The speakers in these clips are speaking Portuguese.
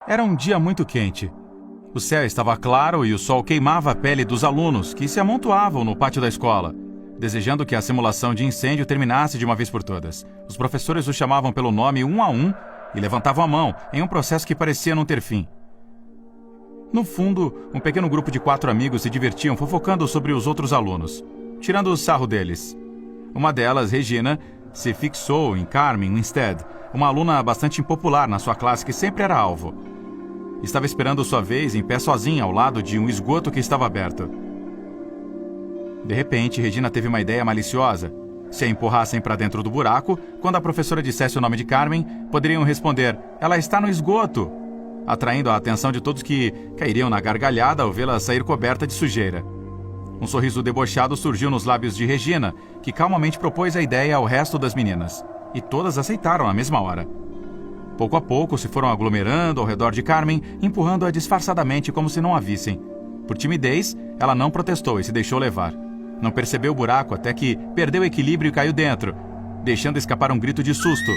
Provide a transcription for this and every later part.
Era um dia muito quente. O céu estava claro e o sol queimava a pele dos alunos que se amontoavam no pátio da escola, desejando que a simulação de incêndio terminasse de uma vez por todas. Os professores os chamavam pelo nome um a um e levantavam a mão em um processo que parecia não ter fim. No fundo, um pequeno grupo de 4 amigos se divertiam fofocando sobre os outros alunos, tirando o sarro deles. Uma delas, Regina, se fixou em Carmen Winstead, uma aluna bastante impopular na sua classe que sempre era alvo. Estava esperando sua vez em pé sozinha ao lado de um esgoto que estava aberto. De repente, Regina teve uma ideia maliciosa. Se a empurrassem para dentro do buraco, quando a professora dissesse o nome de Carmen, poderiam responder: "Ela está no esgoto", atraindo a atenção de todos que cairiam na gargalhada ao vê-la sair coberta de sujeira. Um sorriso debochado surgiu nos lábios de Regina, que calmamente propôs a ideia ao resto das meninas. E todas aceitaram na mesma hora. Pouco a pouco se foram aglomerando ao redor de Carmen, empurrando-a disfarçadamente como se não a vissem. Por timidez, ela não protestou e se deixou levar. Não percebeu o buraco até que perdeu o equilíbrio e caiu dentro, deixando escapar um grito de susto.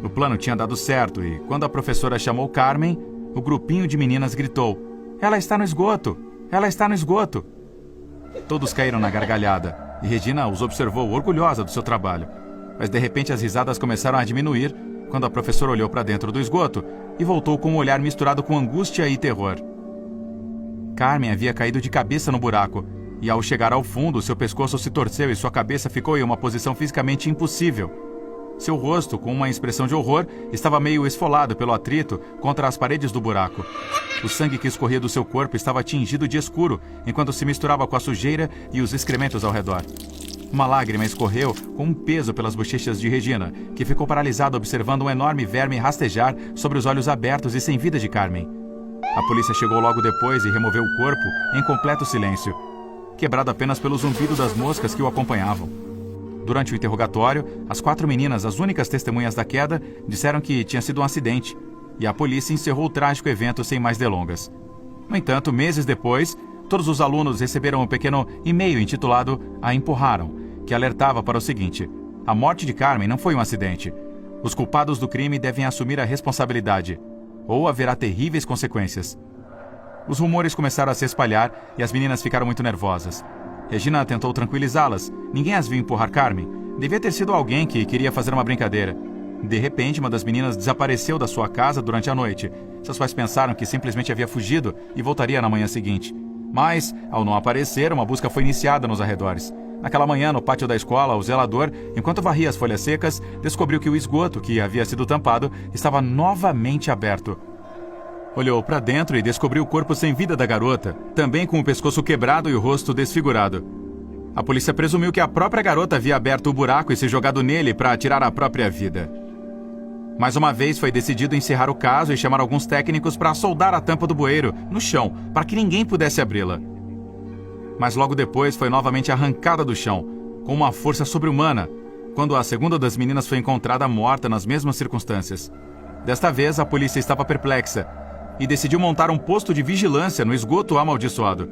O plano tinha dado certo e, quando a professora chamou Carmen, o grupinho de meninas gritou: "Ela está no esgoto! Ela está no esgoto!" Todos caíram na gargalhada e Regina os observou orgulhosa do seu trabalho. Mas de repente as risadas começaram a diminuir quando a professora olhou para dentro do esgoto e voltou com um olhar misturado com angústia e terror. Carmen havia caído de cabeça no buraco e, ao chegar ao fundo, seu pescoço se torceu e sua cabeça ficou em uma posição fisicamente impossível. Seu rosto, com uma expressão de horror, estava meio esfolado pelo atrito contra as paredes do buraco. O sangue que escorria do seu corpo estava tingido de escuro, enquanto se misturava com a sujeira e os excrementos ao redor. Uma lágrima escorreu com um peso pelas bochechas de Regina, que ficou paralisada observando um enorme verme rastejar sobre os olhos abertos e sem vida de Carmen. A polícia chegou logo depois e removeu o corpo em completo silêncio, quebrado apenas pelo zumbido das moscas que o acompanhavam. Durante o interrogatório, as 4 meninas, as únicas testemunhas da queda, disseram que tinha sido um acidente, e a polícia encerrou o trágico evento sem mais delongas. No entanto, meses depois, todos os alunos receberam um pequeno e-mail intitulado "A Empurraram", que alertava para o seguinte: a morte de Carmen não foi um acidente. Os culpados do crime devem assumir a responsabilidade, ou haverá terríveis consequências. Os rumores começaram a se espalhar e as meninas ficaram muito nervosas. Regina tentou tranquilizá-las. Ninguém as viu empurrar Carmen. Devia ter sido alguém que queria fazer uma brincadeira. De repente, uma das meninas desapareceu da sua casa durante a noite. Seus pais pensaram que simplesmente havia fugido e voltaria na manhã seguinte. Mas, ao não aparecer, uma busca foi iniciada nos arredores. Naquela manhã, no pátio da escola, o zelador, enquanto varria as folhas secas, descobriu que o esgoto, que havia sido tampado, estava novamente aberto. Olhou para dentro e descobriu o corpo sem vida da garota, também com o pescoço quebrado e o rosto desfigurado. A polícia presumiu que a própria garota havia aberto o buraco e se jogado nele para tirar a própria vida. Mais uma vez foi decidido encerrar o caso e chamar alguns técnicos para soldar a tampa do bueiro no chão, para que ninguém pudesse abri-la. Mas logo depois foi novamente arrancada do chão, com uma força sobre-humana, quando a segunda das meninas foi encontrada morta nas mesmas circunstâncias. Desta vez, a polícia estava perplexa e decidiu montar um posto de vigilância no esgoto amaldiçoado.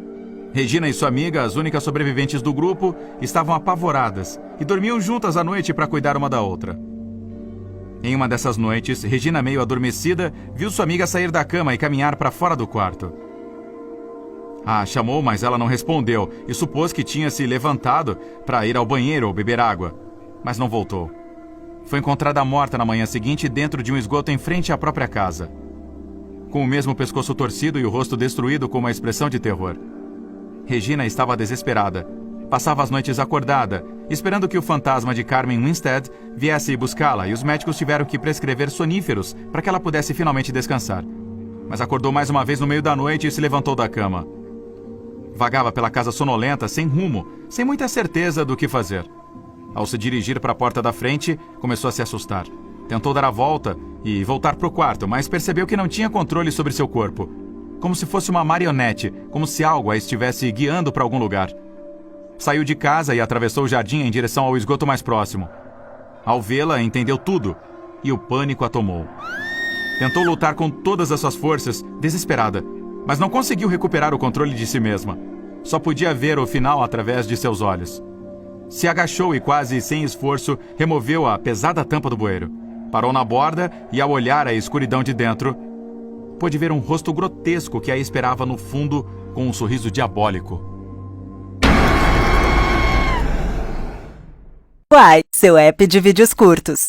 Regina e sua amiga, as únicas sobreviventes do grupo, estavam apavoradas e dormiam juntas à noite para cuidar uma da outra. Em uma dessas noites, Regina, meio adormecida, viu sua amiga sair da cama e caminhar para fora do quarto. A chamou, mas ela não respondeu e supôs que tinha se levantado para ir ao banheiro ou beber água, mas não voltou. Foi encontrada morta na manhã seguinte dentro de um esgoto em frente à própria casa, com o mesmo pescoço torcido e o rosto destruído com uma expressão de terror. Regina estava desesperada. Passava as noites acordada, esperando que o fantasma de Carmen Winstead viesse buscá-la, e os médicos tiveram que prescrever soníferos para que ela pudesse finalmente descansar. Mas acordou mais uma vez no meio da noite e se levantou da cama. Vagava pela casa sonolenta, sem rumo, sem muita certeza do que fazer. Ao se dirigir para a porta da frente, começou a se assustar. Tentou dar a volta e voltar para o quarto, mas percebeu que não tinha controle sobre seu corpo. Como se fosse uma marionete, como se algo a estivesse guiando para algum lugar. Saiu de casa e atravessou o jardim em direção ao esgoto mais próximo. Ao vê-la, entendeu tudo e o pânico a tomou. Tentou lutar com todas as suas forças, desesperada, mas não conseguiu recuperar o controle de si mesma. Só podia ver o final através de seus olhos. Se agachou e, quase sem esforço, removeu a pesada tampa do bueiro. Parou na borda e, ao olhar a escuridão de dentro, pôde ver um rosto grotesco que a esperava no fundo com um sorriso diabólico. Uai, seu app de vídeos curtos.